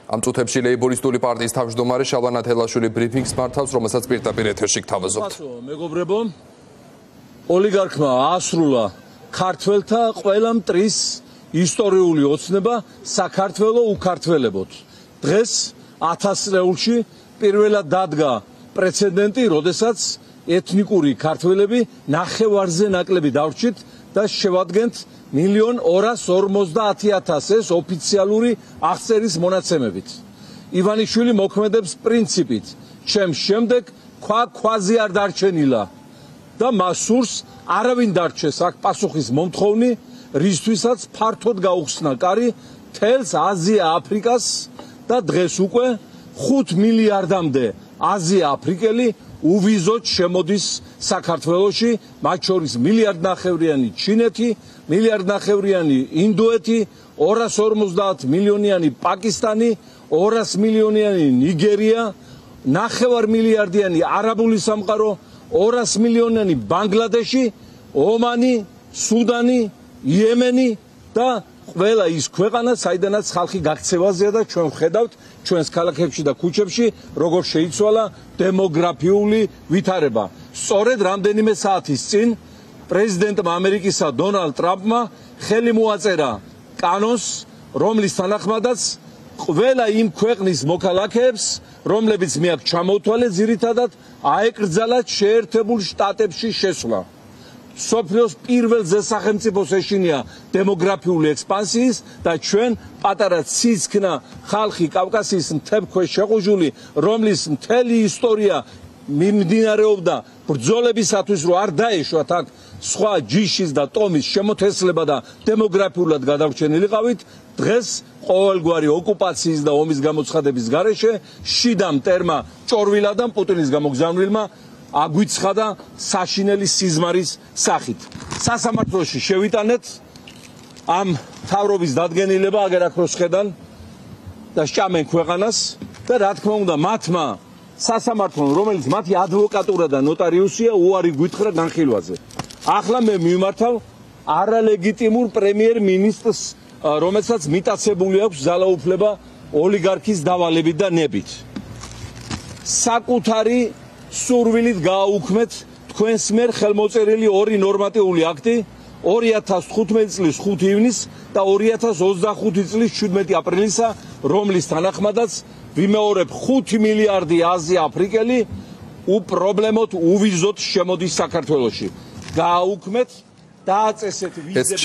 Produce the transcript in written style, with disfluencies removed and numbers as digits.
Am წუთებში ლეიბორისტული პარტიის თავმჯდომარე შალვა ნათელაშვილი ბრიფინგს მართავს, რომელსაც პირდაპირ ეთერში გთავაზობთ. მეგობრებო, ოლიგარქმა აასრულა ქართველთა ყველა მტრის ისტორიული ოცნება საქართველო უკართველებოდ. დღეს 1000 წლეულში პირველად დადგა პრეცედენტი, როდესაც ეთნიკური ქართველები ნახევარზე ნაკლები დავრჩით და შევადგენთ 1.250.000 ეს ოფიციალური აღწერის მონაცემებით. ივანიშვილი მოქმედებს პრინციპით, ჩემს შემდეგ ქვაზე არ დარჩენილა და მას სურს არავინ დარჩეს აქ პასუხის მომთხოვნი, რისთვისაც ფართოდ გაუხსნა კარი მთელს აზია-აფრიკას და დღეს უკვე 5 მილიარდამდე აზია-აფრიკელი უვიზოდ შემოდის საქართველოში, მათ შორის 1,5 მილიარდიანი ჩინეთი, 1,5 მილიარდიანი ინდოეთი, 250 მილიონიანი პაკისტანი, 200 მილიონიანი ნიგერია, 9 მილიარდიანი არაბული სამყარო, 200 მილიონიანი ბანგლადეში, ომანი, სუდანი, იემენი და ყველა ის ქვეყანა, საიდანაც ხალხი გაქცევაზეა და ჩვენ ვხედავთ ჩვენს ქალაქებში და ქუჩებში, როგორ შეიცვალა დემოგრაფიული ვითარება. სწორედ რამდენიმე საათის წინ პრეზიდენტმა ამერიკისა დონალდ ტრამპმა ხელი მოაწერა კანონს, რომლის თანახმადაც ყველა იმ ქვეყნის მოქალაქეებს, რომლებიც მე აქ ჩამოვთვალე, ძირითადად აეკრძალათ შეერთებულ შტატებში შესვლა. სოფლიოს პირველზე სახელმწიფოს ეშინია დემოგრაფიული ექსპანსიის და ჩვენ პატარა ციცქნა ხალხი კავკასიის მთებქვეშ შეყუჟული, რომლის მთელი ისტორია მიმდინარეობდა ბრძოლებისათვის, რომ არ დაეშვათ აქ სხვა ჯიშის და ტომის შემოთესლება და დემოგრაფიულად გადარჩენილიყავით, დღეს ყოველგვარი ოკუპაციის და ომის გამოცხადების გარეშე შიდა მტერმა ჭორვილად და პუტინის გამოგზავნილმა აგვიცხადა საშინელი სიზმარის სახით. სასამართლოში შევიტანეთ ამ მთავრობის დადგენილება აგერ აქროს ხედან და სჭამენ ქვეყანას და რა თქმა უნდა მათმა სასამართლომ, რომელიც მათი ადვოკატურა და ნოტარიუსია, უარი გვითხრა განხილვაზე. ახლა მე მიმართავ არალეგიტიმურ პრემიერ-მინისტრს, რომელსაც მიტაცებული აქვს ძალაუფლება ოლიგარქის დავალებით და ნებით. საკუთარი სურვილით გააუქმეთ თქვენს მიერ ხელმოწერილი ორი ნორმატიული აქტი 2015 წლის 5 ივნისს და 2025 წლის 17 აპრილისა, რომლის თანახმადაც ვიმეორებ 5 მილიარდი აზია-აფრიკელი უპრობლემოდ უვიზოდ შემოდის საქართველოში. გააუქმეთ, დააწესეთ ვიზები.